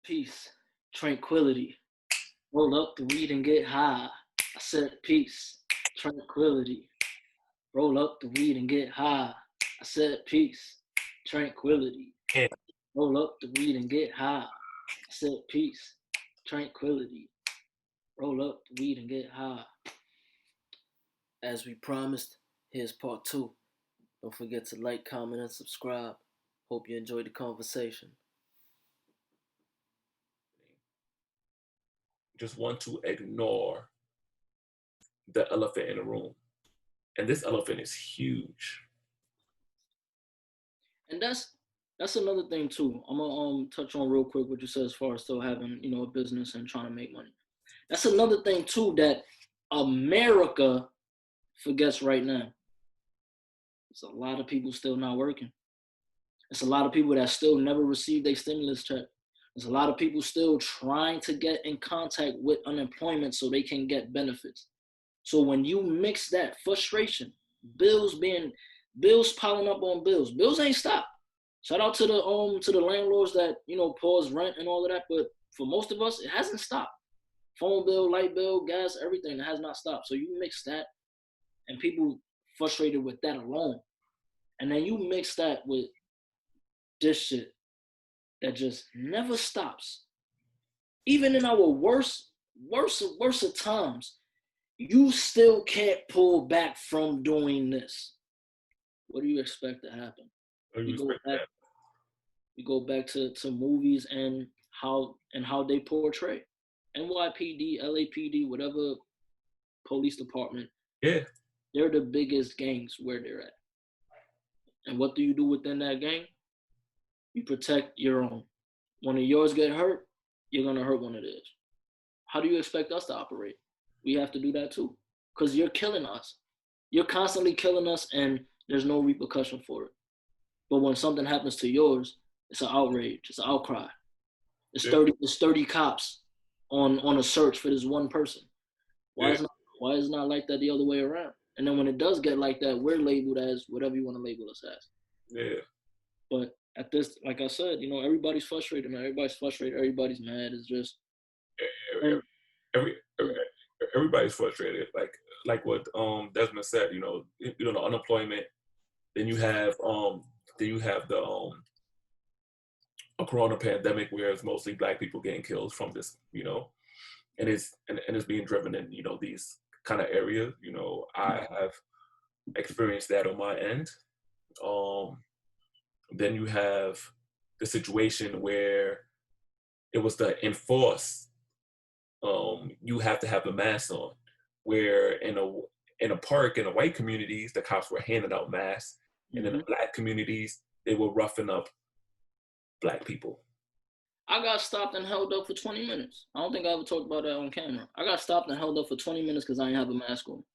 Peace, tranquility. Roll up the weed and get high. I said peace, tranquility. Roll up the weed and get high. I said peace, tranquility. Yeah. Roll up the weed and get high. I said peace, tranquility. Roll up the weed and get high. As we promised, here's part 2. Don't forget to like, comment, and subscribe. Hope you enjoyed the conversation. Just want to ignore the elephant in the room. And this elephant is huge. And that's another thing too. I'm gonna touch on real quick what you said as far as still having, a business and trying to make money. That's another thing too that America forgets right now. It's a lot of people still not working. It's a lot of people that still never received their stimulus check. There's a lot of people still trying to get in contact with unemployment so they can get benefits. So when you mix that frustration, bills piling up on bills, bills ain't stopped. Shout out to the landlords that pause rent and all of that, but for most of us, it hasn't stopped. Phone bill, light bill, gas, everything, it has not stopped. So you mix that, and people frustrated with that alone, and then you mix that with this shit that just never stops. Even in our worst of times, you still can't pull back from doing this. What do you expect to happen? We go back to movies and how they portray NYPD, LAPD, whatever police department. Yeah. They're the biggest gangs where they're at. And what do you do within that gang? You protect your own. When yours get hurt, you're gonna hurt one of theirs. How do you expect us to operate? We have to do that too, because you're killing us. You're constantly killing us, and there's no repercussion for it. But when something happens to yours, it's an outrage. It's an outcry. It's 30 cops on a search for this one person. Why is it not like that the other way around? And then when it does get like that, we're labeled as whatever you want to label us as. Yeah. But at this, like I said, everybody's frustrated, man. Everybody's frustrated. Everybody's mad. It's just everybody's frustrated. Like what Desmond said. The unemployment. Then you have the a corona pandemic where it's mostly Black people getting killed from this. And it's being driven in these kind of areas. I have experienced that on my end. Then you have the situation where it was the enforced. You have to have the mask on. Where in a park in the white communities, the cops were handing out masks, and in the Black communities, they were roughing up Black people. I got stopped and held up for 20 minutes. I don't think I ever talked about that on camera. I got stopped and held up for 20 minutes because I didn't have a mask on.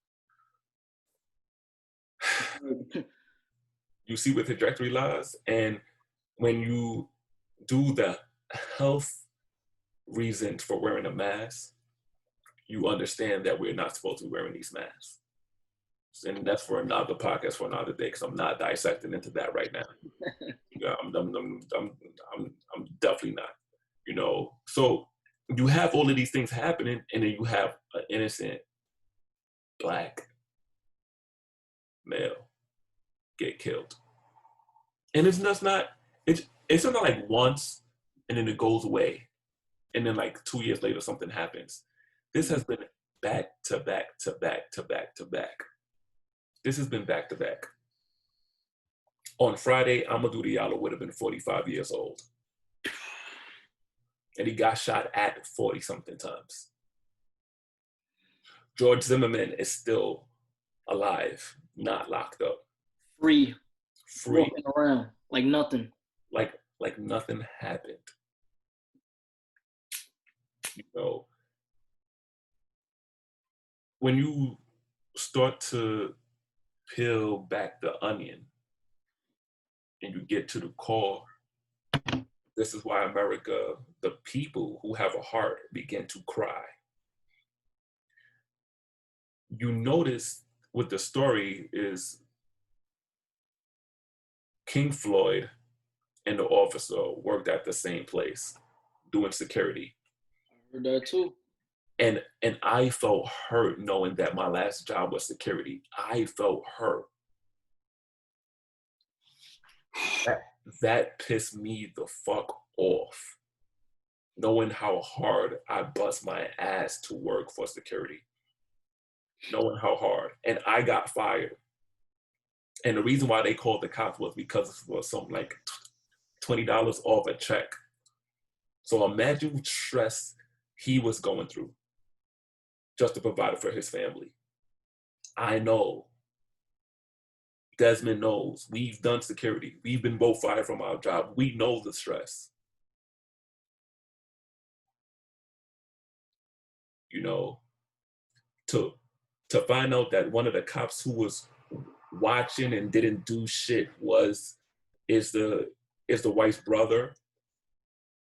You see with trajectory laws, and when you do the health reasons for wearing a mask, you understand that we're not supposed to be wearing these masks. And that's for another podcast for another day, because I'm not dissecting into that right now. I'm definitely not. So you have all of these things happening, and then you have an innocent Black male get killed. And it's not like once and then it goes away, and then like 2 years later something happens. This has been back to back to back to back to back. This has been back to back. On Friday, Amadou Diallo would have been 45 years old. And he got shot at 40-something times. George Zimmerman is still alive, not locked up. Free. Walking around like nothing. Like nothing happened. When you start to peel back the onion and you get to the core, this is why America, the people who have a heart, begin to cry. You notice with the story is King Floyd and the officer worked at the same place. doing security. I heard that too. And I felt hurt knowing that my last job was security. I felt hurt. That pissed me the fuck off. Knowing how hard I bust my ass to work for security. Knowing how hard. And I got fired. And the reason why they called the cops was because it was something like $20 off a check. So imagine stress he was going through just to provide for his family. I know. Desmond knows. We've done security. We've been both fired from our job. We know the stress. You know, to find out that one of the cops who was watching and didn't do shit is the wife's brother,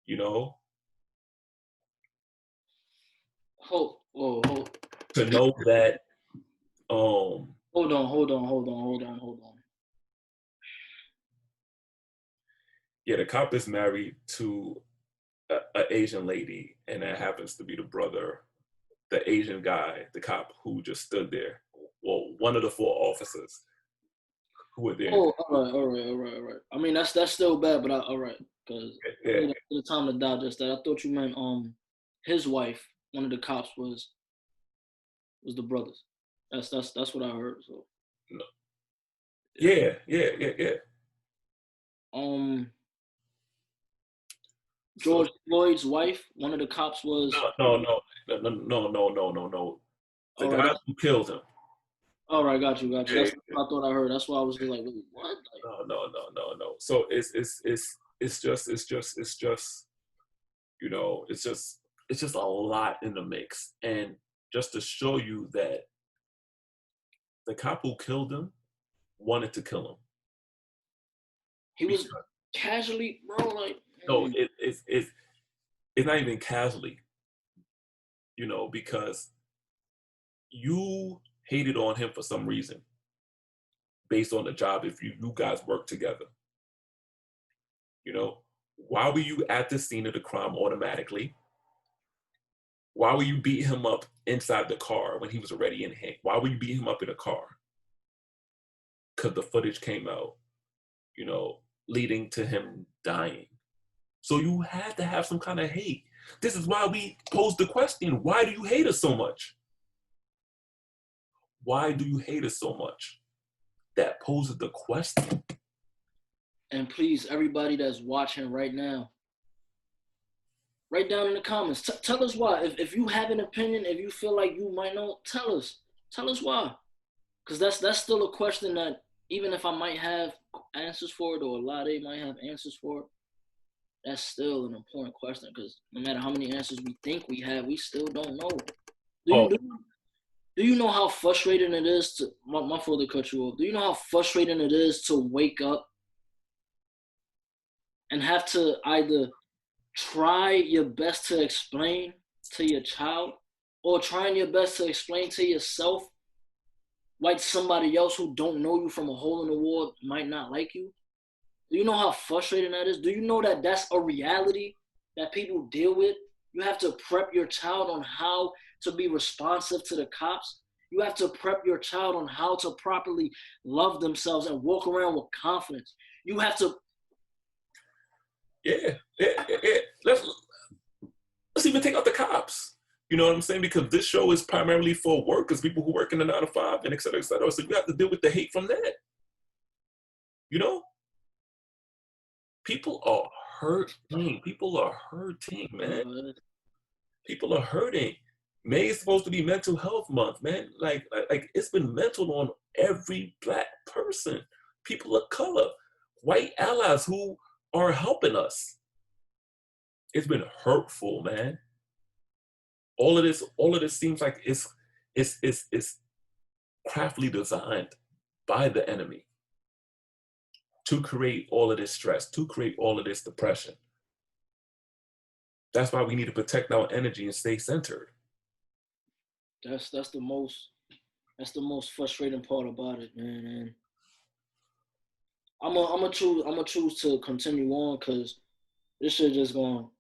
you know. Hold. To know that Hold on. Yeah, the cop is married to a Asian lady, and that happens to be the brother, the Asian guy, the cop who just stood there. Well, one of the four officers who were there. Oh, all right. I mean, that's still bad, but all right, because Yeah. the time to digest that. I thought you meant his wife, one of the cops was the brothers. That's what I heard. So. No. Yeah. George Floyd's wife, one of the cops was. No. The guy who killed him. All right, got you. Yeah, That's what I thought I heard. That's why I was just like, wait, what? Like, no. So it's just you know, it's just a lot in the mix. And just to show you that the cop who killed him wanted to kill him. He was casually, bro. Like, no, it's not even casually, you know, because you hated on him for some reason based on the job if you guys work together. You know, why were you at the scene of the crime automatically? Why were you beating him up inside the car when he was already in hand? Why were you beating him up in a car? Because the footage came out, you know, leading to him dying. So you had to have some kind of hate. This is why we posed the question, why do you hate us so much? Why do you hate us so much? That poses the question. And please, everybody that's watching right now, write down in the comments. Tell us why. If you have an opinion, if you feel like you might know, tell us. Tell us why. Because that's still a question that even if I might have answers for it, or a lot of they might have answers for it, that's still an important question. Because no matter how many answers we think we have, we still don't know. Do you know how frustrating it is to my fault to cut you off? Do you know how frustrating it is to wake up and have to either try your best to explain to your child, or trying your best to explain to yourself why somebody else who don't know you from a hole in the wall might not like you? Do you know how frustrating that is? Do you know that that's a reality that people deal with? You have to prep your child on how to be responsive to the cops. You have to prep your child on how to properly love themselves and walk around with confidence. You have to. Yeah. Let's even take out the cops. You know what I'm saying? Because this show is primarily for workers, people who work in the 9 to 5, and et cetera, et cetera. So you have to deal with the hate from that. You know? People are hurting. People are hurting, man. People are hurting. May is supposed to be mental health month, man. Like it's been mental on every Black person, people of color, white allies who are helping us. It's been hurtful, man. All of this seems like it's craftily designed by the enemy to create all of this stress, to create all of this depression. That's why we need to protect our energy and stay centered. That's the most frustrating part about it, man. And I'm gonna choose to continue on because this shit just going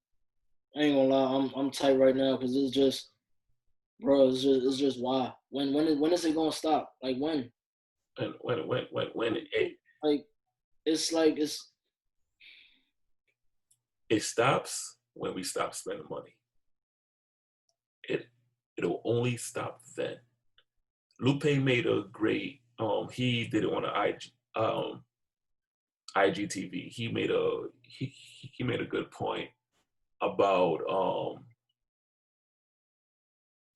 I ain't gonna lie, I'm tight right now because it's just, bro, it's just why. When is it gonna stop? Like when? And when Like it's like it's it stops when we stop spending money. It'll only stop then. Lupe made a great he did it on an IGTV. He made a good point about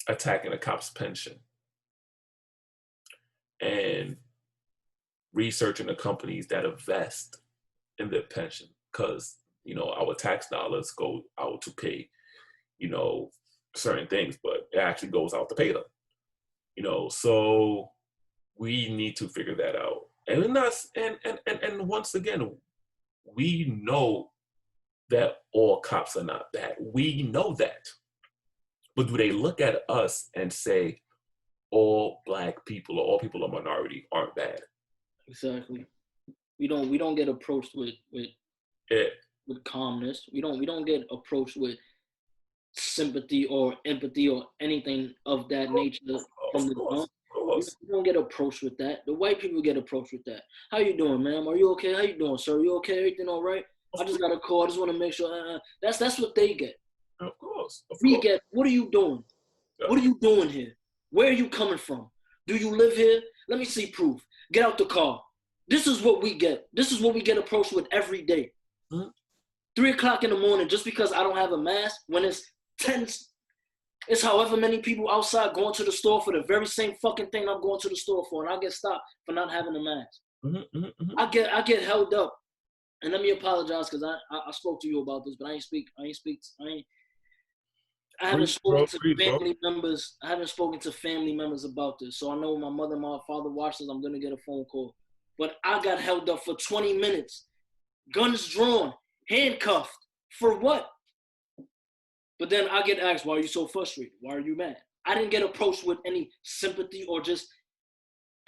attacking a cop's pension and researching the companies that invest in their pension, because our tax dollars go out to pay certain things, but it actually goes out to pay them. So we need to figure that out. And that's and once again, we know that all cops are not bad. We know that. But do they look at us and say all Black people or all people of minority aren't bad? exactly. We don't get approached with Yeah. with calmness. We don't get approached with sympathy or empathy or anything of that nature from Of the course, jump. of We course. don't get approached with that. The white people get approached with that. How you doing, ma'am? Are you okay? How you doing, sir? You okay? Everything all right? I just got a call. I just want to make sure. That's what they get. Of course. We get, what are you doing? Yeah. What are you doing here? Where are you coming from? Do you live here? Let me see proof. Get out the car. This is what we get. This is what we get approached with every day. Mm-hmm. 3 o'clock in the morning, just because I don't have a mask, when it's 10, it's however many people outside going to the store for the very same fucking thing I'm going to the store for, and I get stopped for not having a mask. Mm-hmm, mm-hmm. I get held up, and let me apologize because I spoke to you about this, but I haven't spoken to family members. I haven't spoken to family members about this, so I know my mother and my father watch this. I'm gonna get a phone call, but I got held up for 20 minutes, guns drawn, handcuffed, for what? But then I get asked, why are you so frustrated? Why are you mad? I didn't get approached with any sympathy or just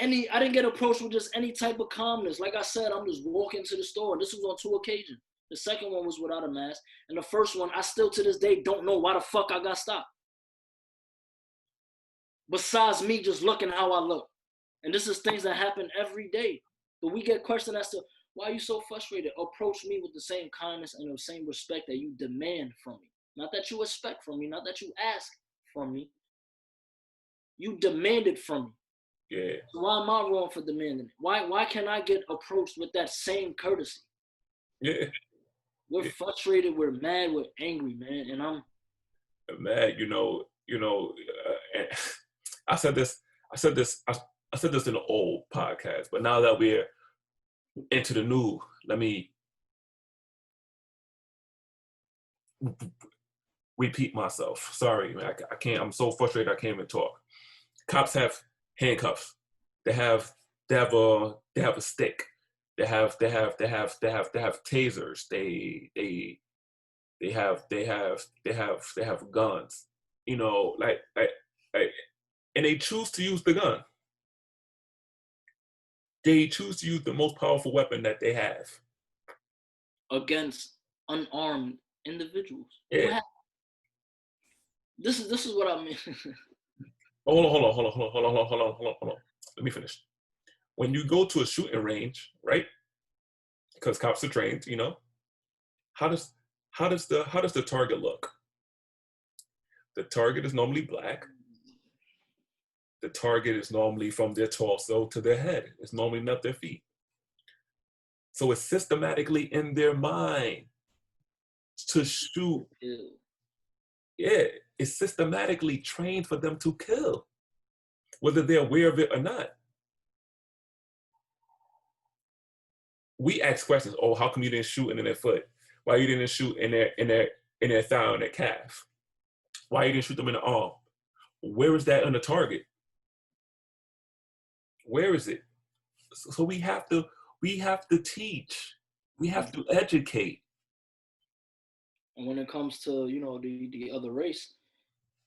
I didn't get approached with just any type of calmness. Like I said, I'm just walking to the store. This was on 2 occasions. The second one was without a mask. And the first one, I still to this day don't know why the fuck I got stopped. Besides me just looking how I look. And this is things that happen every day. But we get questioned as to, why are you so frustrated? Approach me with the same kindness and the same respect that you demand from me. Not that you expect from me, not that you ask from me. You demand it from me. Yeah. So why am I wrong for demanding it? Why can't I get approached with that same courtesy? Yeah. We're frustrated, we're mad, we're angry, man, and I'm mad. I said this in an old podcast, but now that we're into the new, let me repeat myself. Sorry, man, I can't. I'm so frustrated. I can't even talk. Cops have handcuffs. They have a stick. They have tasers. They have guns. And they choose to use the gun. They choose to use the most powerful weapon that they have against unarmed individuals. Yeah. This is what I mean. Hold on. Let me finish. When you go to a shooting range, right? Because cops are trained, how does the target look? The target is normally black. The target is normally from their torso to their head. It's normally not their feet. So it's systematically in their mind to shoot. Yeah, it's systematically trained for them to kill, whether they're aware of it or not. We ask questions. Oh, how come you didn't shoot in their foot? Why you didn't shoot in their thigh or their calf? Why you didn't shoot them in the arm? Where is that on the target? Where is it? So we have to teach. We have to educate. And when it comes to, the other race,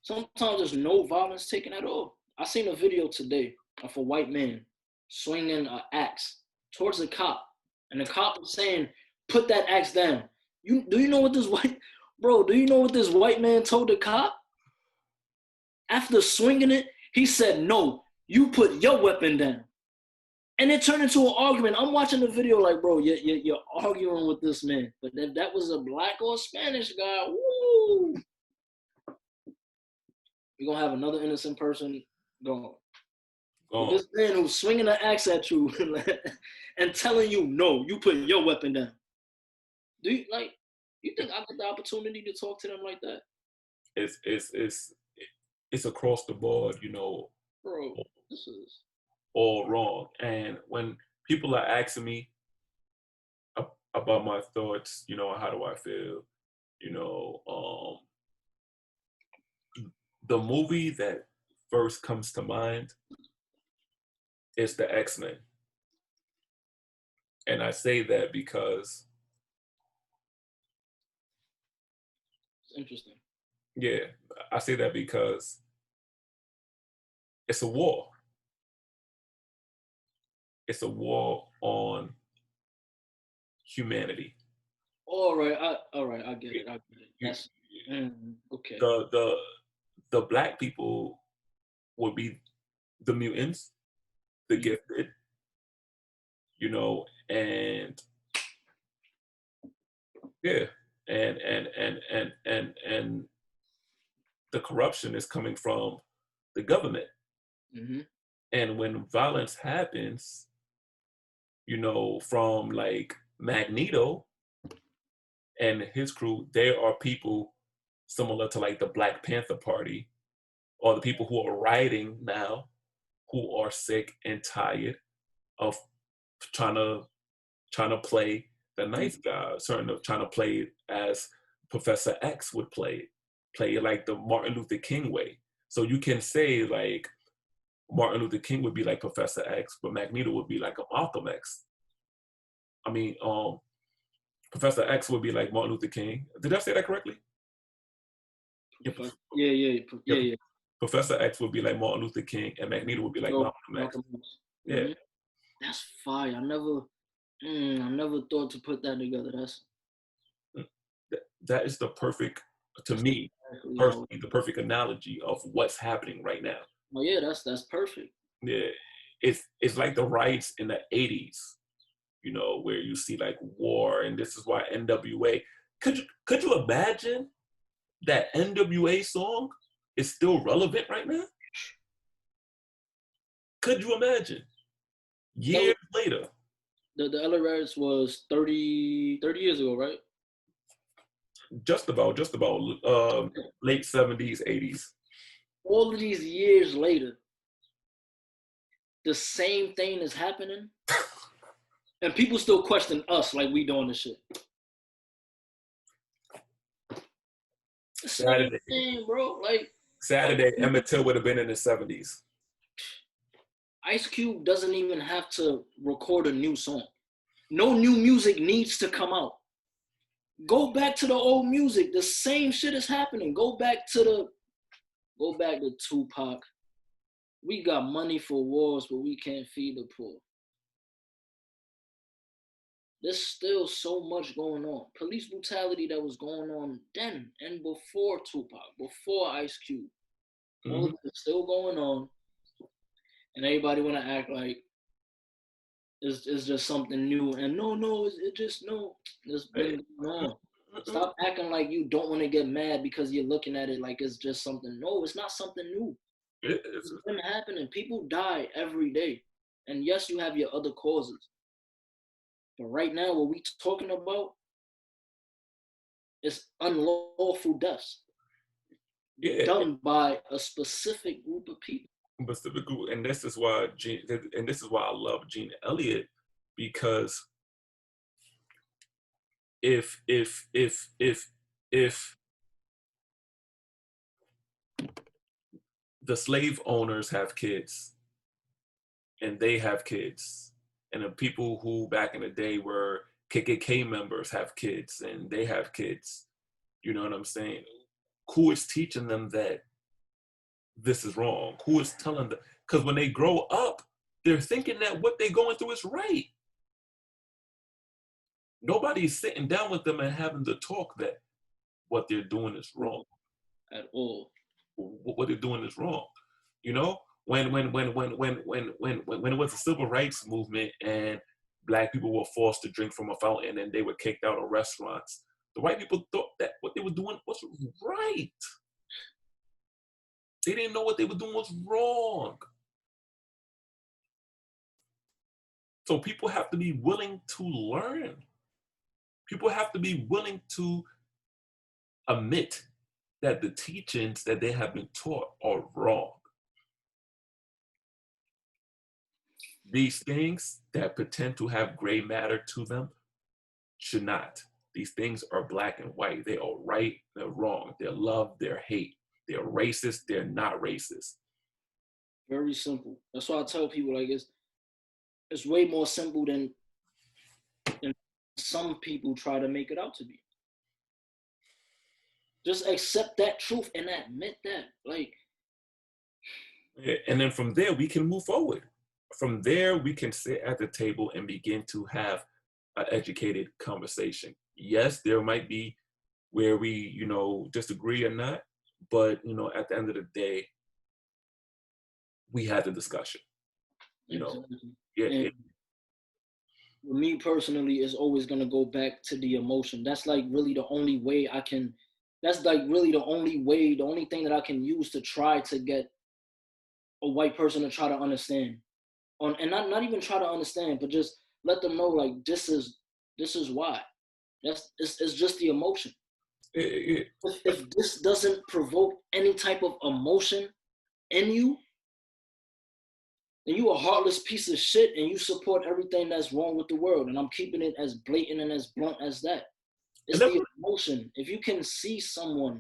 sometimes there's no violence taken at all. I seen a video today of a white man swinging an axe towards a cop. And the cop was saying, put that axe down. Do you know what this white... Bro, do you know what this white man told the cop? After swinging it, he said, "No, you put your weapon down." And it turned into an argument. I'm watching the video like, bro, you're arguing with this man. But if that was a black or Spanish guy, woo, you're going to have another innocent person gone. But this man who's swinging an axe at you and telling you, no, you put your weapon down. Do you, like, you think I get the opportunity to talk to them like that? It's across the board, you know. Bro, this is all wrong. And when people are asking me about my thoughts, you know, how do I feel, you know, the movie that first comes to mind is the X-Men. And I say that because it's interesting. Yeah, I say that because it's a war. It's a war on humanity. All right, I get it. Yes. Okay. The black people would be the mutants, the gifted, you know, and yeah, and the corruption is coming from the government. Mm-hmm. And when violence happens, you know, from like Magneto and his crew, there are people similar to like the Black Panther Party or the people who are rioting now who are sick and tired of trying to play the nice guy, trying to play it as Professor X would play it like the Martin Luther King way. So you can say like Martin Luther King would be like Professor X, but Magneto would be like a Malcolm X. I mean, Professor X would be like Martin Luther King. Did I say that correctly? Yeah. Professor X would be like Martin Luther King, and Magneto would be like Malcolm X. Mm-hmm. Yeah, that's fire. I never thought to put that together. That is the perfect, to me, personally, the perfect analogy of what's happening right now. Oh yeah, that's perfect. Yeah, it's like the riots in the '80s, you know, where you see like war, and this is why NWA. Could you imagine that NWA song is still relevant right now? Could you imagine? Years later. The LA riots was 30 years ago, right? Just about late 70s, 80s. All of these years later, the same thing is happening, and people still question us like we doing this shit. Saturday, thing, bro. Like Saturday, Emmett Till would have been in his 70s. Ice Cube doesn't even have to record a new song. No new music needs to come out. Go back to the old music. The same shit is happening. Go back to Tupac. We got money for wars, but we can't feed the poor. There's still so much going on. Police brutality that was going on then and before Tupac, before Ice Cube. All of it is still going on. And everybody want to act like it's just something new. And no, it's just no. It's been going on. Stop acting like you don't want to get mad because you're looking at it like it's just something. No, it's not something new. It's been happening. People die every day. And yes, you have your other causes. But right now, what we talking about is unlawful deaths. Done by a specific group of people. And this is why I love Gene Elliott, because if the slave owners have kids and they have kids, and the people who back in the day were KKK members have kids and they have kids, you know what I'm saying? Who is teaching them that this is wrong? Who is telling them? Because when they grow up, they're thinking that what they're going through is right. Nobody's sitting down with them and having the talk that what they're doing is wrong. At all. What they're doing is wrong. You know, when it was the civil rights movement and black people were forced to drink from a fountain and they were kicked out of restaurants, the white people thought that what they were doing was right. They didn't know what they were doing was wrong. So people have to be willing to learn. People have to be willing to admit that the teachings that they have been taught are wrong. These things that pretend to have gray matter to them should not. These things are black and white. They are right, they're wrong. They're love, they're hate. They're racist, they're not racist. Very simple. That's why I tell people, like, it's way more simple than some people try to make it out to be. Just accept that truth and admit that. Like, yeah, and then from there we can move forward. From there we can sit at the table and begin to have an educated conversation. Yes, there might be where we, you know, disagree or not, but you know, at the end of the day, we had the discussion. You know, yeah. For me personally, it's always gonna go back to the emotion. That's like really the only way I can. That's like really the only way, the only thing that I can use to try to get a white person to try to understand, and not even try to understand, but just let them know like this is why. It's just the emotion. If this doesn't provoke any type of emotion in you, then you a heartless piece of shit and you support everything that's wrong with the world. And I'm keeping it as blatant and as blunt as that. It's the emotion. If you can see somebody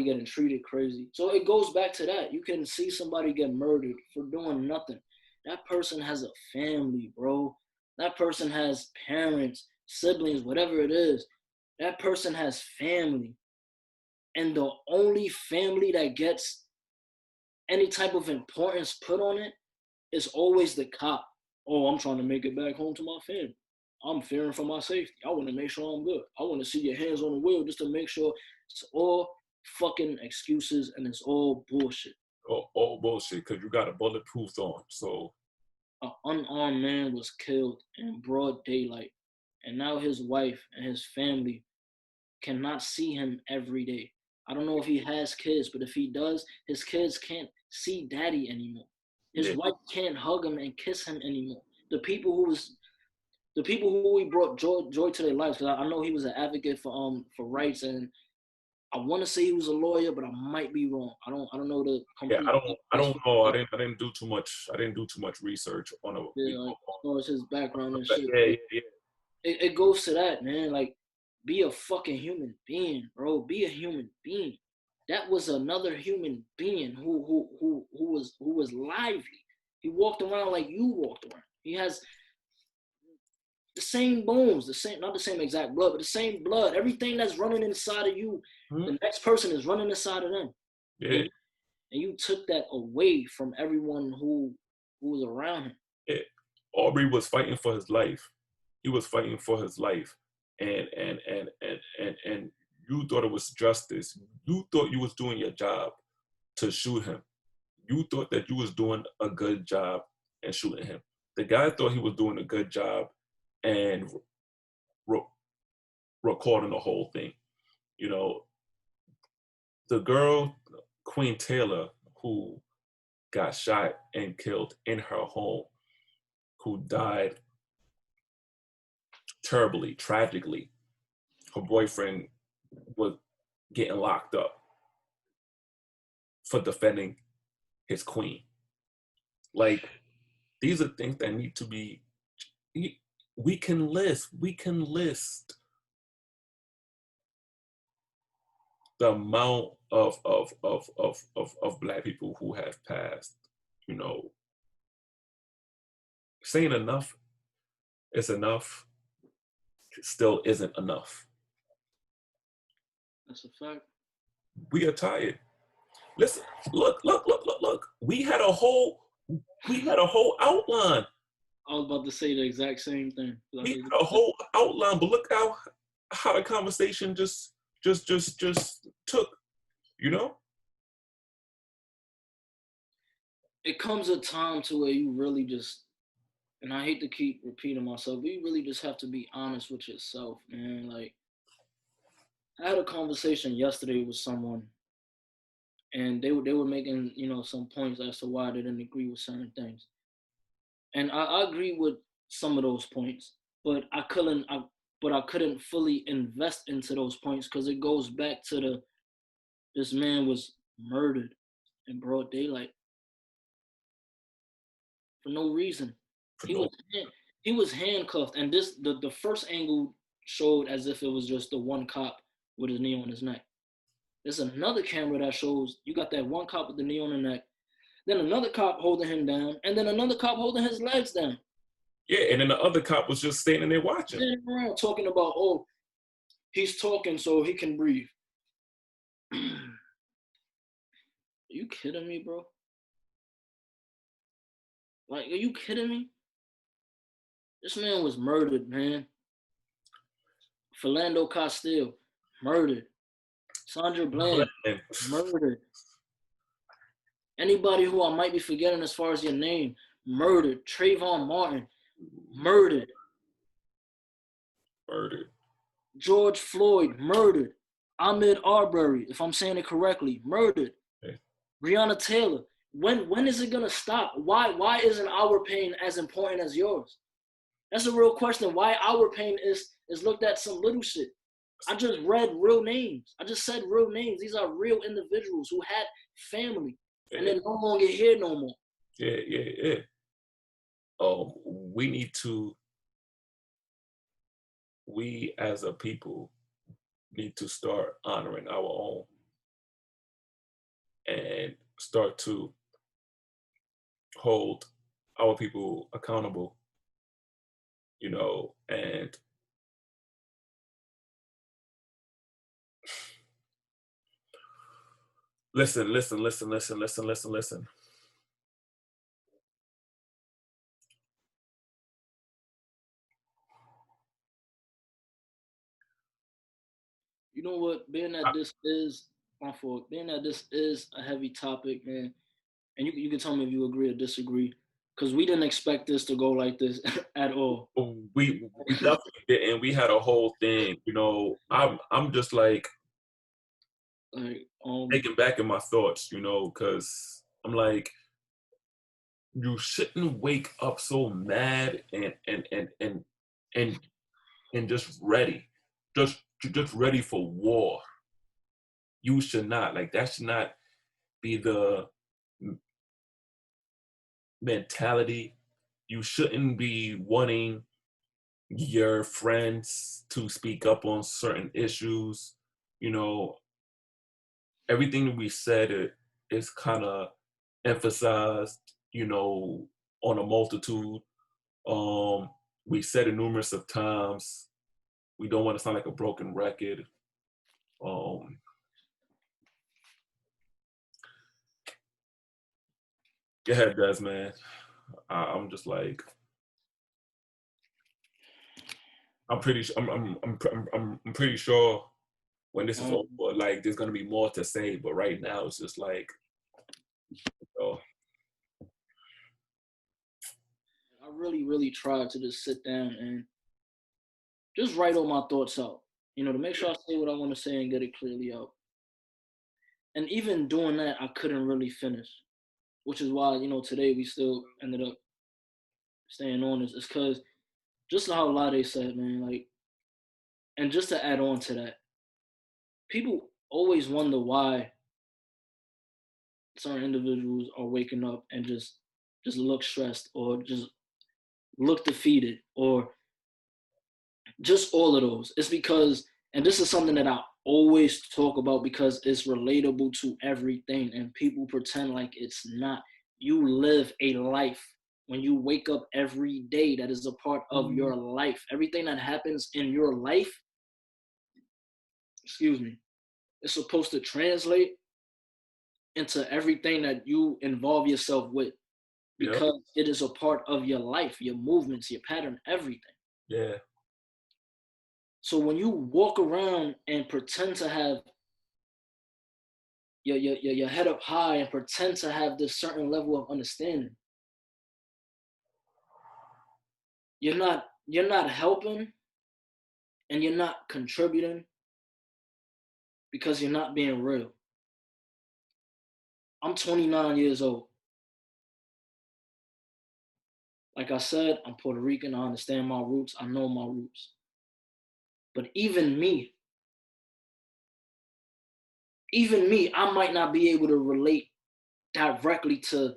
getting treated crazy. So it goes back to that. You can see somebody get murdered for doing nothing. That person has a family, bro. That person has parents, siblings, whatever it is. That person has family. And the only family that gets any type of importance put on it is always the cop. Oh, I'm trying to make it back home to my family. I'm fearing for my safety. I want to make sure I'm good. I want to see your hands on the wheel just to make sure. It's all fucking excuses and it's all bullshit. All bullshit, because you got a bulletproof on. So an unarmed man was killed in broad daylight, and now his wife and his family cannot see him every day. I don't know if he has kids, but if he does, his kids can't see daddy anymore. His wife can't hug him and kiss him anymore. The people who he brought joy to their lives, because I know he was an advocate for rights, and I want to say he was a lawyer, but I might be wrong. I don't know the complete. Yeah, I don't know. I didn't do too much research on a. Like, as far as his background and shit. Yeah. It goes to that, man. Like, be a fucking human being, bro. Be a human being. That was another human being who was lively. He walked around like you walked around. He has the same bones, not the same exact blood, but the same blood. Everything that's running inside of you, the next person is running inside of them. Yeah. And you took that away from everyone who was around him. Yeah. Aubrey was fighting for his life. He was fighting for his life. And you thought it was justice. You thought you was doing your job to shoot him. You thought that you was doing a good job and shooting him. The guy thought he was doing a good job and recording the whole thing. You know, the girl, Queen Taylor, who got shot and killed in her home, who died terribly, tragically. Her boyfriend was getting locked up for defending his queen. Like, these are things that need to be, we can list the amount of Black people who have passed. You know, saying enough is enough still isn't enough. That's a fact. We are tired. Listen, look. We had a whole outline. I was about to say the exact same thing. We had a whole outline, but look how how the conversation just took, you know? It comes a time to where you really just, and I hate to keep repeating myself, but you really just have to be honest with yourself, man. Like, I had a conversation yesterday with someone, and they were making, some points as to why they didn't agree with certain things, and I agree with some of those points, but I couldn't fully invest into those points because it goes back to this man was murdered in broad daylight for no reason. For He no, was he was handcuffed, and the first angle showed as if it was just the one cop with his knee on his neck. There's another camera that shows you got that one cop with the knee on the neck, then another cop holding him down, and then another cop holding his legs down. yeah, and then the other cop was just standing there watching. Sitting around talking about, oh, he's talking so he can breathe. Are you kidding me, bro? Like, are you kidding me? This man was murdered, man. Philando Castile, murdered. Sandra Bland, murdered. Anybody who I might be forgetting as far as your name, murdered. Trayvon Martin, murdered. Murdered. George Floyd, murdered. Ahmaud Arbery, if I'm saying it correctly, murdered. Okay. Breonna Taylor. When is it gonna stop? Why isn't our pain as important as yours? That's a real question. Why our pain is looked at some little shit. I just read real names. I just said real names. These are real individuals who had family and they're no longer here no more. Yeah. We need to, we as a people need to start honoring our own and start to hold our people accountable, and listen. You know what? Being that this is my fault. Being that this is a heavy topic, man, and you can tell me if you agree or disagree, because we didn't expect this to go like this at all. We definitely did, and we had a whole thing. I'm just like Like, taken back in my thoughts, because I'm like, you shouldn't wake up so mad and just ready, just ready for war. You should not, like, that should not be the mentality. You shouldn't be wanting your friends to speak up on certain issues. Everything that we said is kind of emphasized, on a multitude. We said it numerous of times. We don't want to sound like a broken record. Go ahead, Des, man. I'm just like, I'm pretty. I'm pretty sure when this is over, like, there's gonna be more to say. But right now, it's just like, oh. I really, really tried to just sit down and just write all my thoughts out, to make sure I say what I want to say and get it clearly out. And even doing that, I couldn't really finish, which is why, today we still ended up staying on this. It's because just how Lade said, man, like, and just to add on to that, people always wonder why certain individuals are waking up and just look stressed or just look defeated or just all of those. It's because, and this is something that I always talk about because it's relatable to everything and people pretend like it's not. You live a life. When you wake up every day, that is a part of your life. Everything that happens in your life, it's supposed to translate into everything that you involve yourself with because it is a part of your life, your movements, your pattern, everything. Yeah. So when you walk around and pretend to have your head up high and pretend to have this certain level of understanding, you're not helping and you're not contributing because you're not being real. I'm 29 years old. Like I said, I'm Puerto Rican. I understand my roots. I know my roots. But even me, I might not be able to relate directly to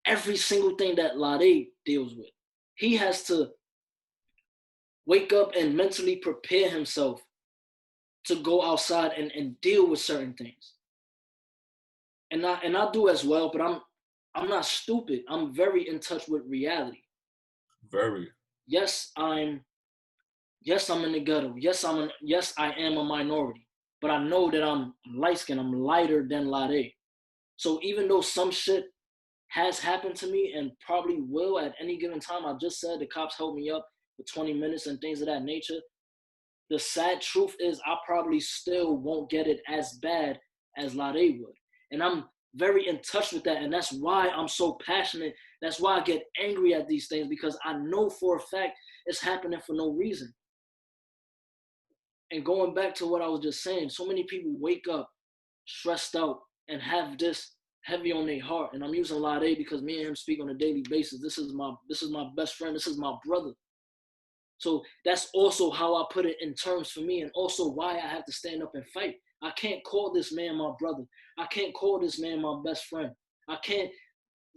every single thing that Lade deals with. He has to wake up and mentally prepare himself to go outside and deal with certain things. And I do as well, but I'm not stupid. I'm very in touch with reality. Very. Yes, I'm in the ghetto. Yes, I am a minority. But I know that I'm light skinned, I'm lighter than Lade. So even though some shit has happened to me and probably will at any given time, I just said the cops held me up for 20 minutes and things of that nature. The sad truth is I probably still won't get it as bad as Lade would. And I'm very in touch with that. And that's why I'm so passionate. That's why I get angry at these things, because I know for a fact it's happening for no reason. And going back to what I was just saying, so many people wake up stressed out and have this heavy on their heart. And I'm using Lade because me and him speak on a daily basis. This is my best friend. This is my brother. So that's also how I put it in terms for me, and also why I have to stand up and fight. I can't call this man my brother. I can't call this man my best friend. I can't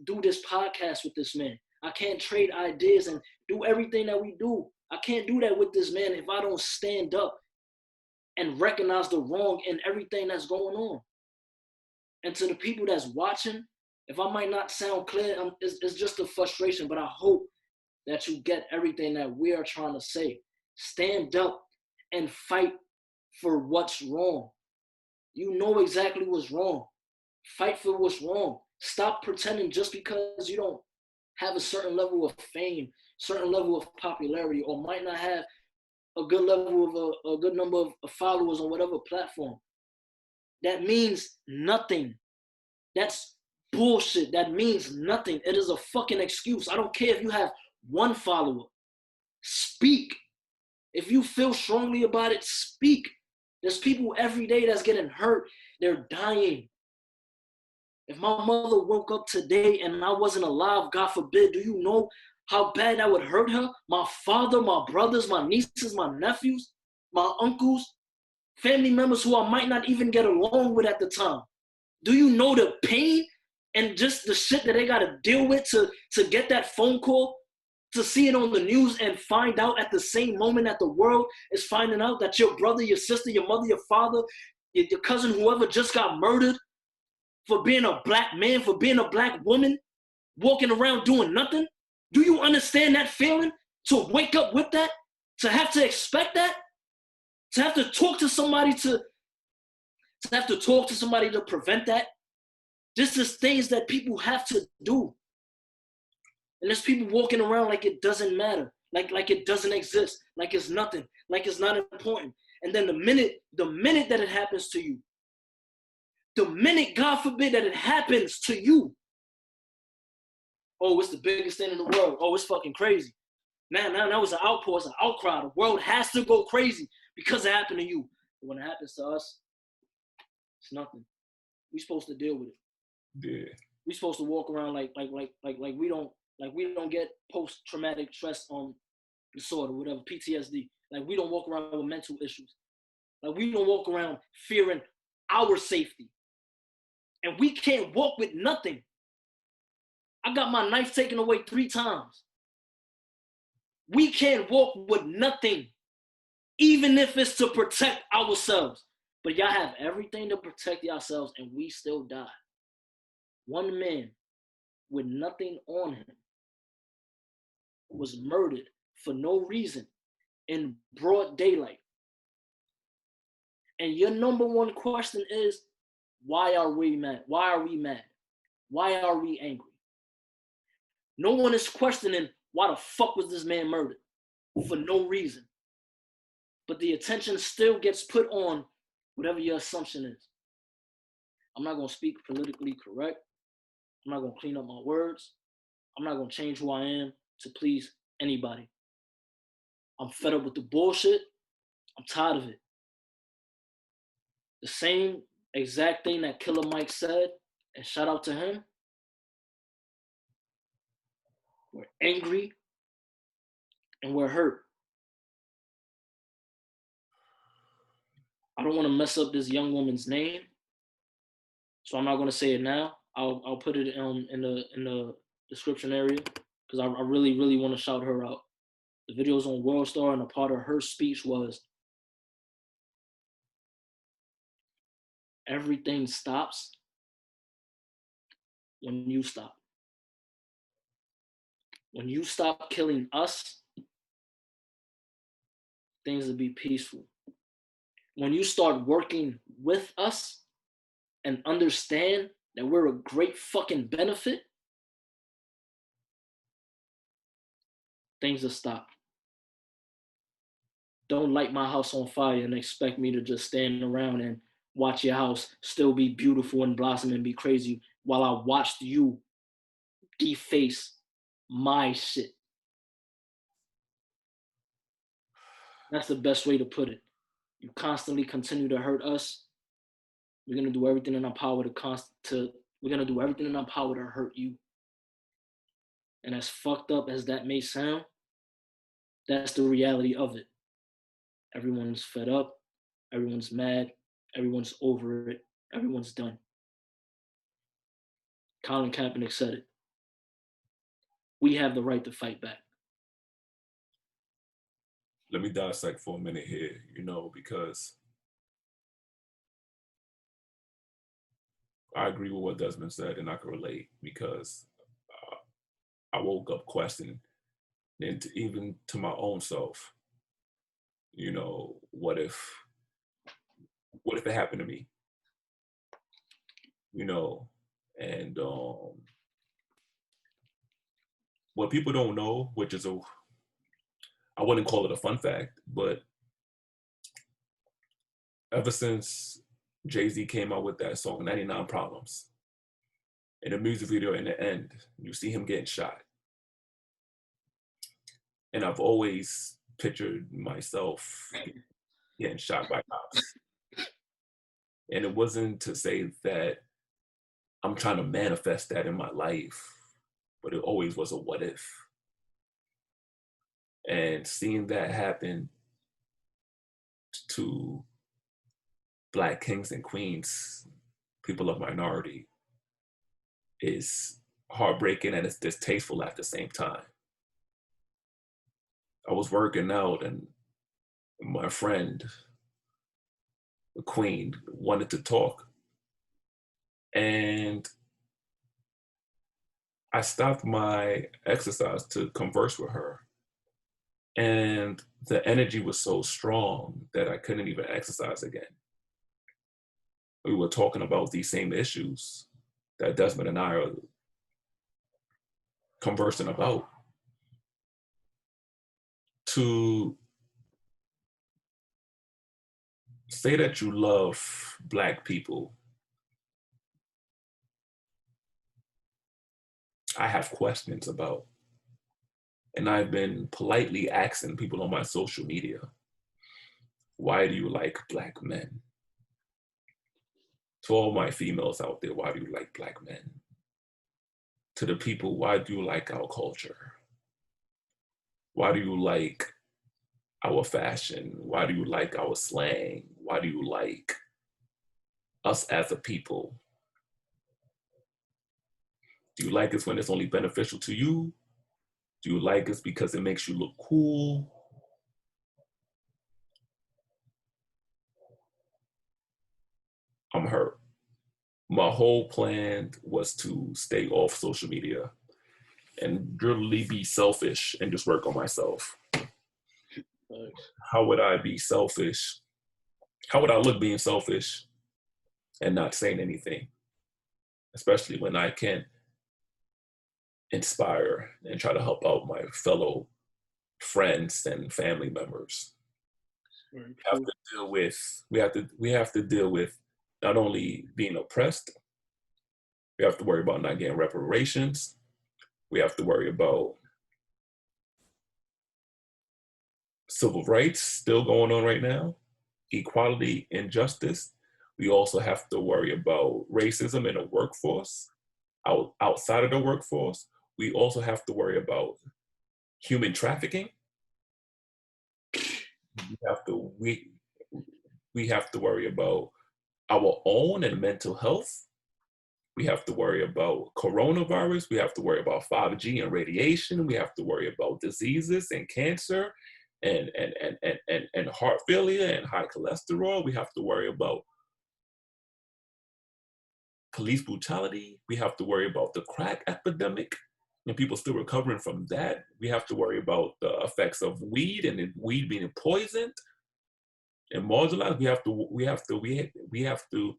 do this podcast with this man. I can't trade ideas and do everything that we do. I can't do that with this man if I don't stand up and recognize the wrong in everything that's going on. And to the people that's watching, if I might not sound clear, it's just a frustration, but I hope that you get everything that we are trying to say. Stand up and fight for what's wrong. You know exactly what's wrong. Fight for what's wrong. Stop pretending just because you don't have a certain level of fame, certain level of popularity, or might not have a good level of a good number of followers on whatever platform. That means nothing. That's bullshit. That means nothing. It is a fucking excuse. I don't care if you have one follower. Speak. If you feel strongly about it, speak. There's people every day that's getting hurt. They're dying. If my mother woke up today and I wasn't alive, God forbid, do you know how bad that would hurt her? My father, my brothers, my nieces, my nephews, my uncles, family members who I might not even get along with at the time. Do you know the pain and just the shit that they got to deal with to get that phone call, to see it on the news and find out at the same moment that the world is finding out that your brother, your sister, your mother, your father, your cousin, whoever just got murdered for being a black man, for being a black woman, walking around doing nothing? Do you understand that feeling? To wake up with that? To have to expect that? To have to talk to somebody to prevent that? This is things that people have to do. And there's people walking around like it doesn't matter, like it doesn't exist, like it's nothing, like it's not important. And then the minute that it happens to you, the minute, God forbid, that it happens to you, oh, it's the biggest thing in the world. Oh, it's fucking crazy. Now it's an outpour, it's an outcry. The world has to go crazy because it happened to you. But when it happens to us, it's nothing. We're supposed to deal with it. Yeah. We're supposed to walk around like we don't get post-traumatic stress disorder, whatever, PTSD. Like we don't walk around with mental issues. Like we don't walk around fearing our safety. And we can't walk with nothing. I got my knife taken away 3 times. We can't walk with nothing, even if it's to protect ourselves. But y'all have everything to protect yourselves and we still die. One man with nothing on him was murdered for no reason in broad daylight. And your number one question is, why are we mad? Why are we mad? Why are we angry? No one is questioning why the fuck was this man murdered for no reason. but the attention still gets put on whatever your assumption is. I'm not going to speak politically correct. I'm not going to clean up my words. I'm not going to change who I am to please anybody. I'm fed up with the bullshit. I'm tired of it. The same exact thing that Killer Mike said, and shout out to him. We're angry and we're hurt. I don't want to mess up this young woman's name, so I'm not going to say it now. I'll put it in the description area because I really want to shout her out. The video's on World Star, and a part of her speech was, everything stops when you stop. When you stop killing us, things will be peaceful. When you start working with us and understand that we're a great fucking benefit, things will stop. Don't light my house on fire and expect me to just stand around and watch your house still be beautiful and blossom and be crazy while I watched you deface my shit. That's the best way to put it. You constantly continue to hurt us. We're gonna do everything in our power we're gonna do everything in our power to hurt you. And as fucked up as that may sound, that's the reality of it. Everyone's fed up, everyone's mad, everyone's over it, everyone's done. Colin Kaepernick said it. We have the right to fight back. Let me dissect for a minute here, because I agree with what Desmond said, and I can relate because I woke up questioning, and even to my own self, what if it happened to me? And what people don't know, which is I wouldn't call it a fun fact, but ever since Jay-Z came out with that song, 99 Problems, in the music video in the end, you see him getting shot. And I've always pictured myself getting shot by cops. And it wasn't to say that I'm trying to manifest that in my life, but it always was a what if. And seeing that happen to Black kings and queens, people of minority, is heartbreaking and it's distasteful at the same time. I was working out and my friend, the queen, wanted to talk. And I stopped my exercise to converse with her. And the energy was so strong that I couldn't even exercise again. We were talking about these same issues that Desmond and I are conversing about. To say that you love Black people, I have questions about. And I've been politely asking people on my social media, why do you like Black men? To all my females out there, why do you like Black men? To the people, why do you like our culture? Why do you like our fashion? Why do you like our slang? Why do you like us as a people? Do you like us when it's only beneficial to you? Do you like us because it makes you look cool? I'm hurt. My whole plan was to stay off social media and really be selfish and just work on myself. How would I be selfish? How would I look being selfish and not saying anything? Especially when I can inspire and try to help out my fellow friends and family members. Very have true. to deal with we have to deal with not only being oppressed, we have to worry about not getting reparations, we have to worry about civil rights still going on right now, equality and justice. We also have to worry about racism in the workforce, outside of the workforce. We also have to worry about human trafficking. We have to we have to worry about our own and mental health. We have to worry about coronavirus. We have to worry about 5G and radiation. We have to worry about diseases and cancer and heart failure and high cholesterol. We have to worry about police brutality. We have to worry about the crack epidemic and people still recovering from that. We have to worry about the effects of weed and weed being poisoned and marginalized. We have to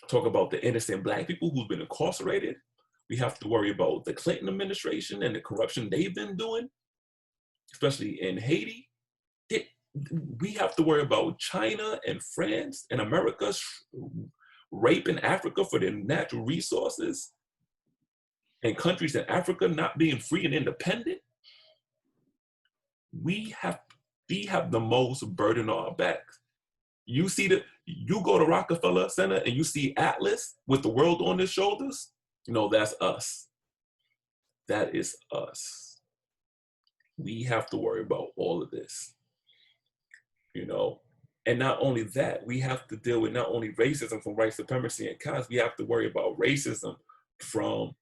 talk about the innocent Black people who've been incarcerated. We have to worry about the Clinton administration and the corruption they've been doing, especially in Haiti. We have to worry about China and France and America's raping Africa for their natural resources and countries in Africa not being free and independent. We have the most burden on our backs. You go to Rockefeller Center and you see Atlas with the world on his shoulders. That's us. That is us. We have to worry about all of this. And not only that, we have to deal with not only racism from white supremacy and cons, we have to worry about racism from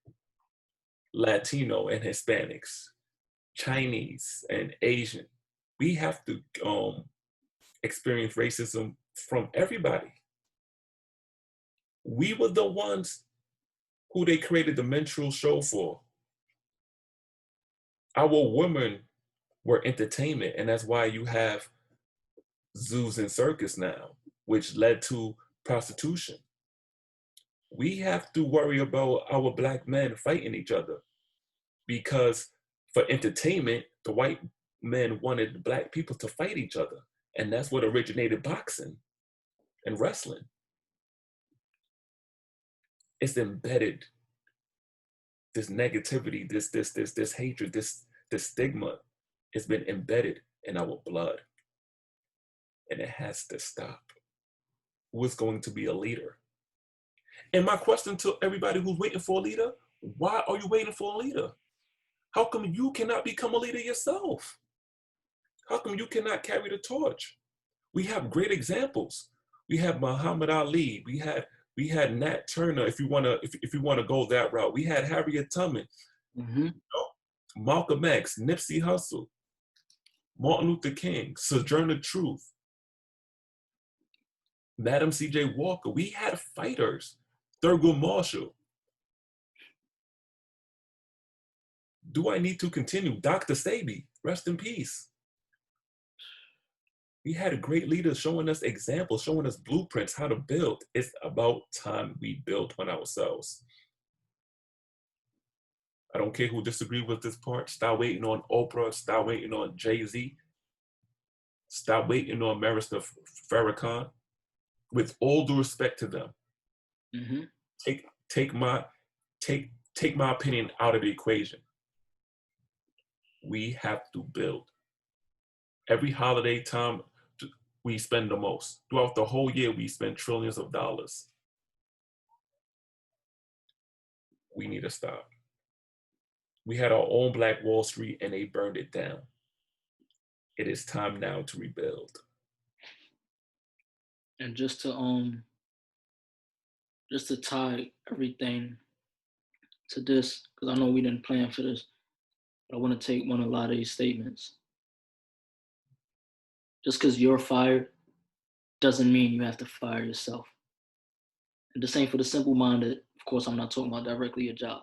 Latino and Hispanics, Chinese and Asian. We have to experience racism from everybody. We were the ones who they created the minstrel show for. Our women were entertainment, and that's why you have zoos and circus now, which led to prostitution. We have to worry about our Black men fighting each other because for entertainment, the white men wanted Black people to fight each other. And that's what originated boxing and wrestling. It's embedded. This negativity, this hatred, this stigma, it's been embedded in our blood. And it has to stop. Who is going to be a leader? And my question to everybody who's waiting for a leader, why are you waiting for a leader? How come you cannot become a leader yourself? How come you cannot carry the torch? We have great examples. We have Muhammad Ali. We had Nat Turner. If you wanna go that route, we had Harriet Tubman, Malcolm X, Nipsey Hussle, Martin Luther King, Sojourner Truth, Madam C.J. Walker. We had fighters. Thurgood Marshall. Do I need to continue? Dr. Sebi, rest in peace. We had a great leader showing us examples, showing us blueprints, how to build. It's about time we build on ourselves. I don't care who disagrees with this part. Stop waiting on Oprah. Stop waiting on Jay-Z. Stop waiting on Marista Farrakhan. With all due respect to them, take my opinion out of the equation. We have to build. Every holiday time, we spend the most. Throughout the whole year, we spend trillions of dollars. We need to stop. We had our own Black Wall Street and they burned it down. It is time now to rebuild. And just to tie everything to this, because I know we didn't plan for this, but I want to take one of a lot of these statements. Just because you're fired doesn't mean you have to fire yourself. And the same for the simple minded. Of course, I'm not talking about directly your job.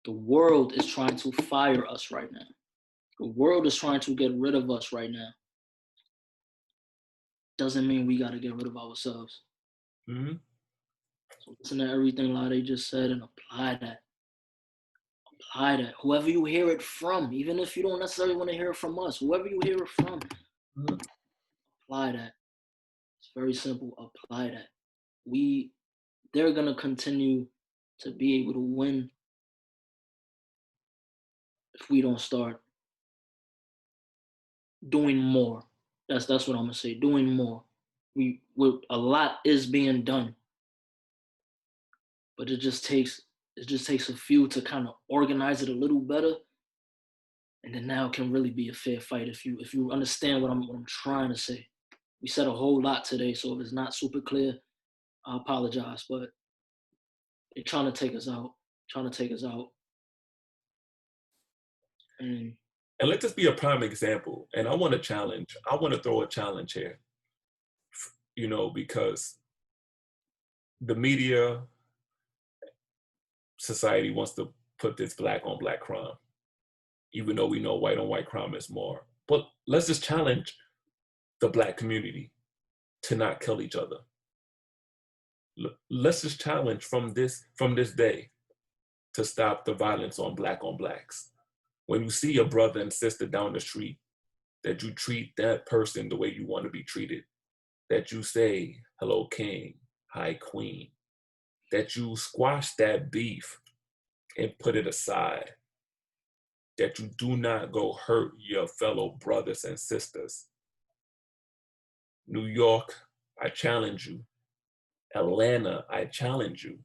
The world is trying to fire us right now. The world is trying to get rid of us right now. Doesn't mean we got to get rid of ourselves. So listen to everything Lade just said and apply that. Apply that. Whoever you hear it from, even if you don't necessarily want to hear it from us, whoever you hear it from, Apply that. It's very simple. Apply that. They're gonna continue to be able to win if we don't start doing more. That's what I'm gonna say. Doing more. We a lot is being done, but it just takes a few to kind of organize it a little better, and then now it can really be a fair fight if you understand what I'm trying to say. We said a whole lot today, so if it's not super clear, I apologize, but they're trying to take us out, trying to take us out, and And let this be a prime example. And I want to challenge, I want to throw a challenge here, because the media society wants to put this black on black crime, even though we know white on white crime is more. But let's just challenge the black community to not kill each other. Let's just challenge from this day to stop the violence on blacks. When you see your brother and sister down the street, that you treat that person the way you want to be treated, that you say, hello, king, hi, queen, that you squash that beef and put it aside, that you do not go hurt your fellow brothers and sisters. New York, I challenge you. Atlanta, I challenge you.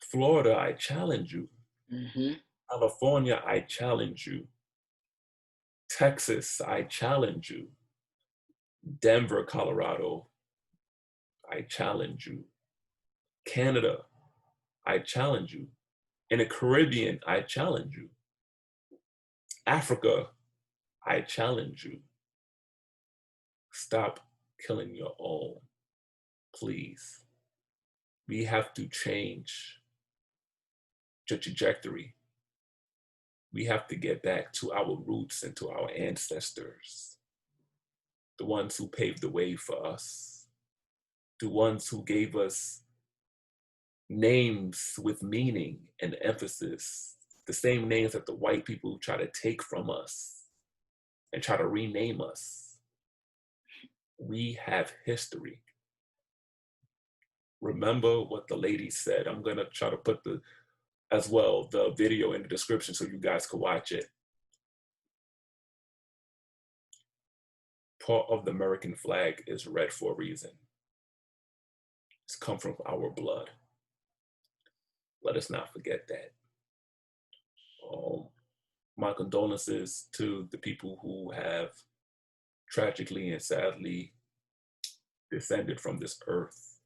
Florida, I challenge you. mm-hmm. California, I challenge you. Texas, I challenge you. Denver, Colorado, I challenge you. Canada, I challenge you. In the Caribbean, I challenge you. Africa, I challenge you. Stop killing your own, please. We have to change the trajectory. We have to get back to our roots and to our ancestors, the ones who paved the way for us, the ones who gave us names with meaning and emphasis, the same names that the white people try to take from us and try to rename us. We have history. Remember what the lady said. I'm gonna try to put the video in the description so you guys can watch it. Part of the American flag is red for a reason. It's come from our blood. Let us not forget that. My condolences to the people who have tragically and sadly descended from this earth.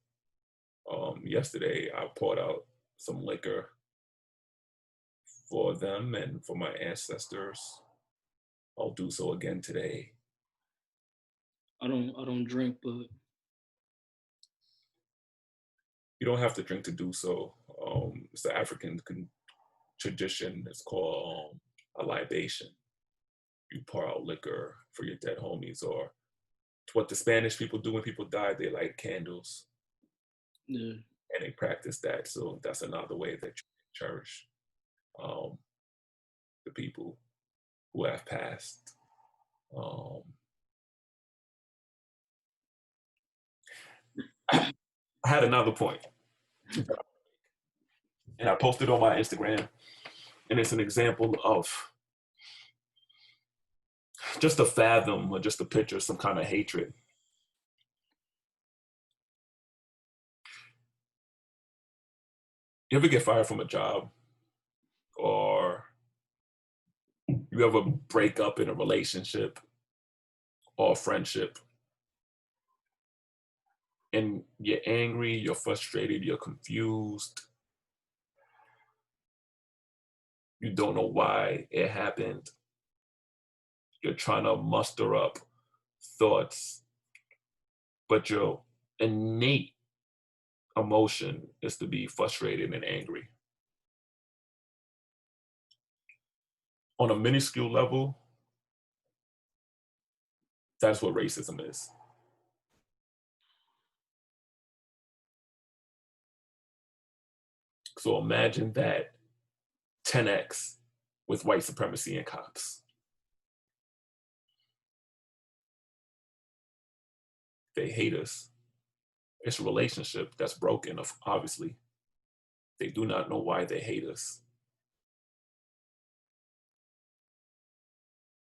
Yesterday, I poured out some liquor for them and for my ancestors. I'll do so again today. I don't drink, but you don't have to drink to do so. It's the African tradition. It's called a libation. You pour out liquor for your dead homies, or what the Spanish people do when people die, they light candles. yeah. And they practice that. So that's another way that you cherish the people who have passed. I had another point, and I posted on my Instagram, and it's an example of just a fathom or just a picture of some kind of hatred. You ever get fired from a job, or you ever break up in a relationship or a friendship, and you're angry, you're frustrated, you're confused, you don't know why it happened, you're trying to muster up thoughts, but your innate emotion is to be frustrated and angry. On a minuscule level, that's what racism is. So imagine that 10x with white supremacy and cops. they hate us. It's a relationship that's broken, obviously. They do not know why they hate us.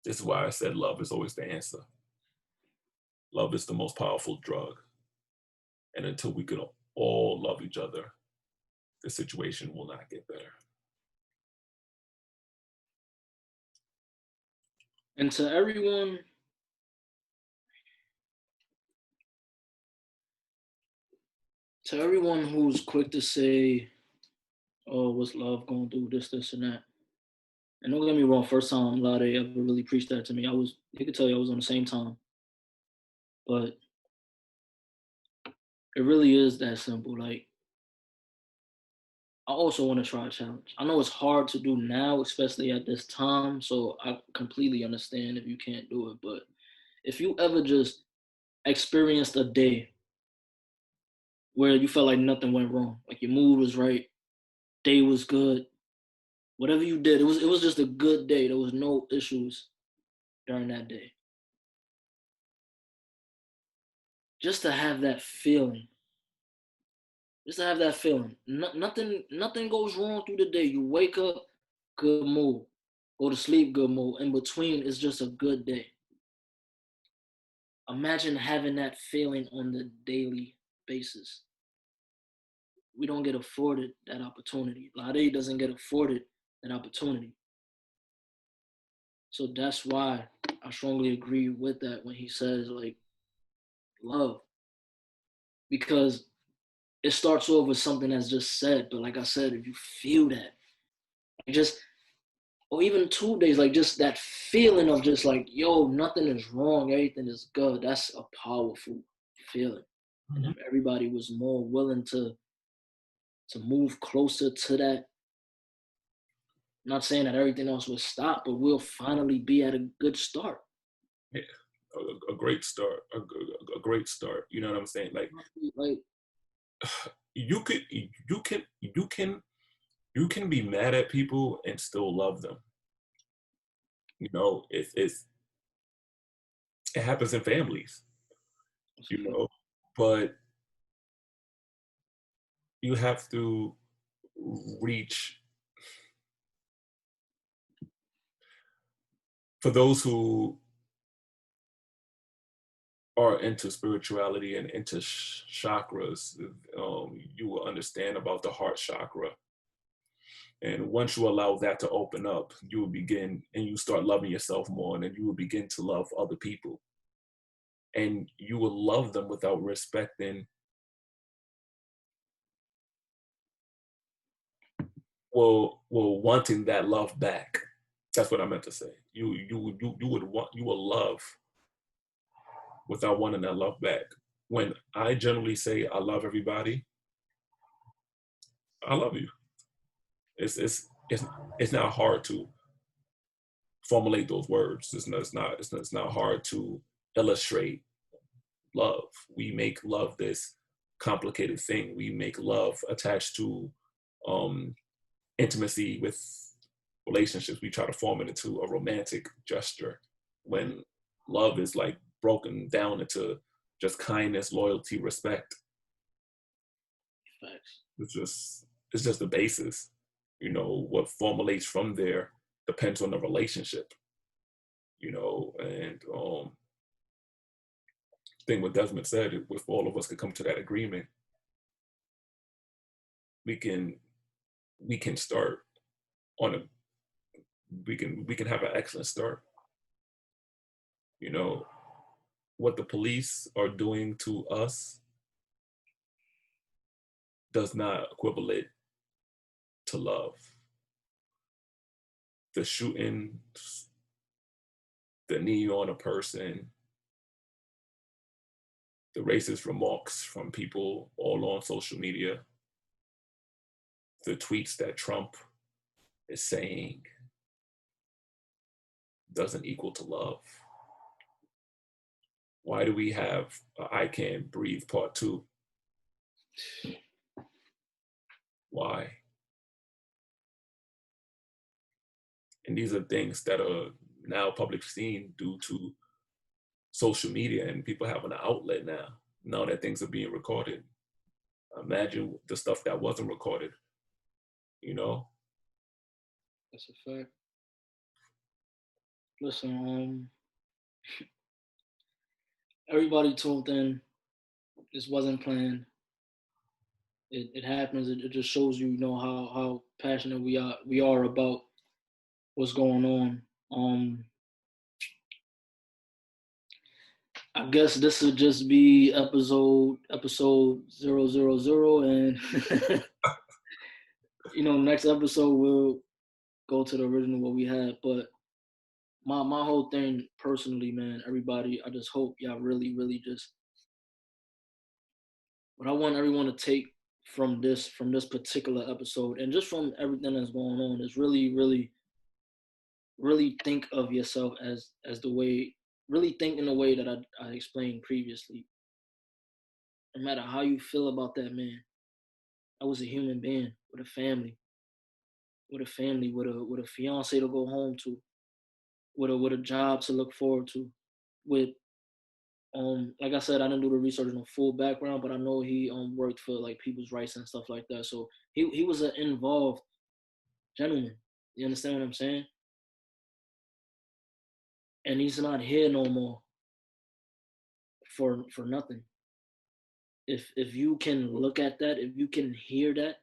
This is why I said love is always the answer. Love is the most powerful drug. And until we can all love each other, the situation will not get better. And to everyone who's quick to say, "Oh, what's love gonna do? This, and that." And don't get me wrong, first time Lade ever really preached that to me, he could tell you I was on the same time. But it really is that simple. Like, I also want to try a challenge. I know it's hard to do now, especially at this time. So I completely understand if you can't do it. But if you ever just experienced a day where you felt like nothing went wrong, like your mood was right, day was good, whatever you did, it was just a good day. There was no issues during that day. Just to have that feeling. Just to have that feeling. Nothing goes wrong through the day. You wake up, good mood. Go to sleep, good mood. In between, it's just a good day. Imagine having that feeling on the daily basis. We don't get afforded that opportunity. Lade doesn't get afforded that opportunity. So that's why I strongly agree with that when he says, like, love. Because it starts off with something that's just said. But like I said, if you feel that, just, or even 2 days, like just that feeling of just like, yo, nothing is wrong, everything is good. That's a powerful feeling. And if everybody was more willing to move closer to that, I'm not saying that everything else will stop, but we'll finally be at a good start. Yeah, a great start, a great start. You know what I'm saying? Like you could, you can be mad at people and still love them. You know, it happens in families. You know, but you have to reach, for those who are into spirituality and into chakras, you will understand about the heart chakra. And once you allow that to open up, you will begin and you start loving yourself more, and then you will begin to love other people. And you will love them without respecting, wanting that love back. That's what I meant to say. You will love without wanting that love back. When I generally say I love everybody, I love you. It's not hard to formulate those words. It's not hard to illustrate love. We make love this complicated thing. We make love attached to intimacy with relationships. We try to form it into a romantic gesture when love is like broken down into just kindness, loyalty, respect. facts. It's just the basis. You know, what formulates from there depends on the relationship. You know, and thing what Desmond said, if all of us could come to that agreement, we can start on a we can have an excellent start. You know, what the police are doing to us does not equivalent to love. The shooting, the knee on a person, the racist remarks from people all on social media, the tweets that Trump is saying doesn't equal to love. Why do we have I Can't Breathe Part 2? Why? And these are things that are now public seen due to social media and people having an outlet now that things are being recorded. Imagine the stuff that wasn't recorded, you know? That's a fact. Listen, everybody tuned in. This wasn't planned. It happens. It just shows you, you know, how passionate we are about what's going on. I guess this would just be episode 000, and you know, next episode we'll go to the original what we had. But my whole thing personally, man, everybody, I just hope y'all really just what I want everyone to take from this particular episode and just from everything that's going on is really think of yourself as the way, really think in the way that I explained previously. No matter how you feel about that man, I was a human being with a family, with a fiance to go home to, with a job to look forward to, with like I said, I didn't do the research on the full background, but I know he worked for like people's rights and stuff like that. So he was an involved gentleman. You understand what I'm saying? And he's not here no more for nothing. If you can look at that, if you can hear that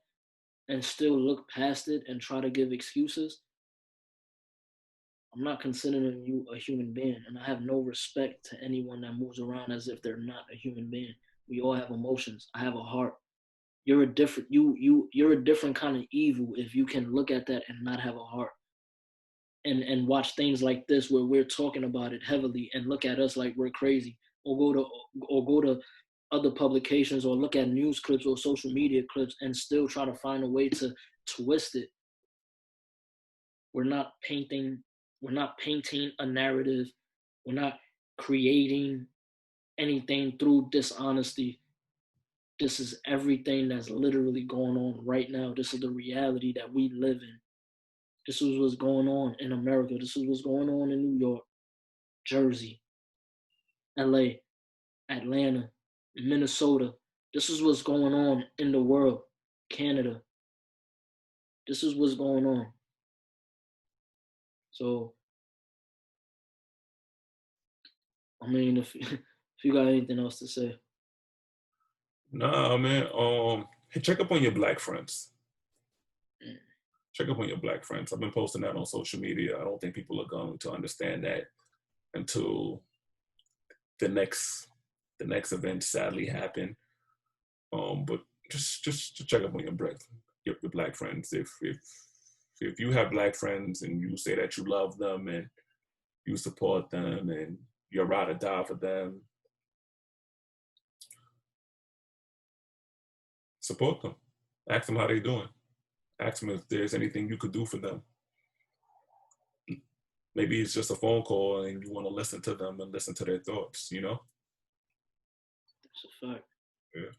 and still look past it and try to give excuses, I'm not considering you a human being, and I have no respect to anyone that moves around as if they're not a human being. We all have emotions. I have a heart. You're a different you're a different kind of evil if you can look at that and not have a heart. And watch things like this where we're talking about it heavily and look at us like we're crazy, or go to other publications or look at news clips or social media clips and still try to find a way to twist it. We're not painting a narrative. We're not creating anything through dishonesty. This is everything that's literally going on right now. This is the reality that we live in. This is what's going on in America. This is what's going on in New York, Jersey, LA, Atlanta, Minnesota. This is what's going on in the world, Canada. This is what's going on. So, I mean, if you got anything else to say. Nah, man. Hey, check up on your black friends. Check up on your black friends. I've been posting that on social media. I don't think people are going to understand that until the next event sadly happen. But just to check up on your black friends. If you have black friends and you say that you love them and you support them and you're ride or die for them, support them. Ask them how they're doing. Ask them if there's anything you could do for them. Maybe it's just a phone call and you want to listen to them and listen to their thoughts, you know? That's a fact. Yeah.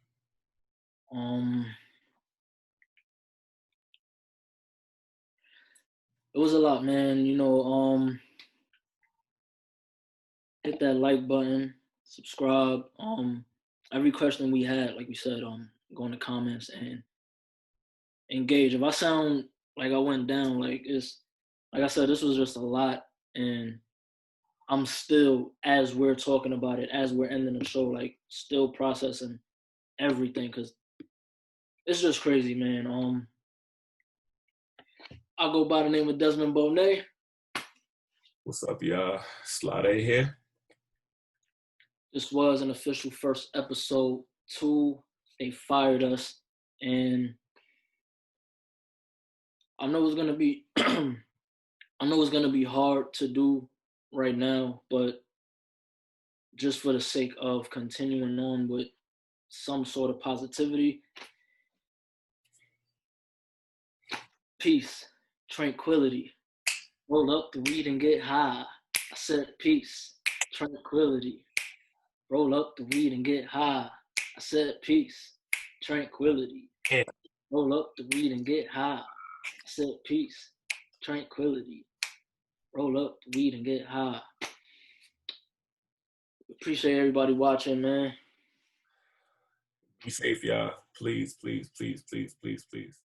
It was a lot, man. You know, hit that like button, subscribe. Every question we had, like we said, go in the comments and engage. If I sound like I went down, like I said, this was just a lot, and I'm still, as we're talking about it, as we're ending the show, like still processing everything because it's just crazy, man. I'll go by the name of Desmond Bonet. What's up, y'all? Slade here. This was an official first episode to They Fired Us, and I know it's gonna be hard to do right now, but just for the sake of continuing on with some sort of positivity, peace, tranquility. Roll up the weed and get high. I said peace, tranquility. Roll up the weed and get high. I said peace, tranquility. Roll up the weed and get high. I said peace, tranquility. Roll up the weed and get high. Appreciate everybody watching, man. Be safe, y'all. Please, please, please, please, please, please.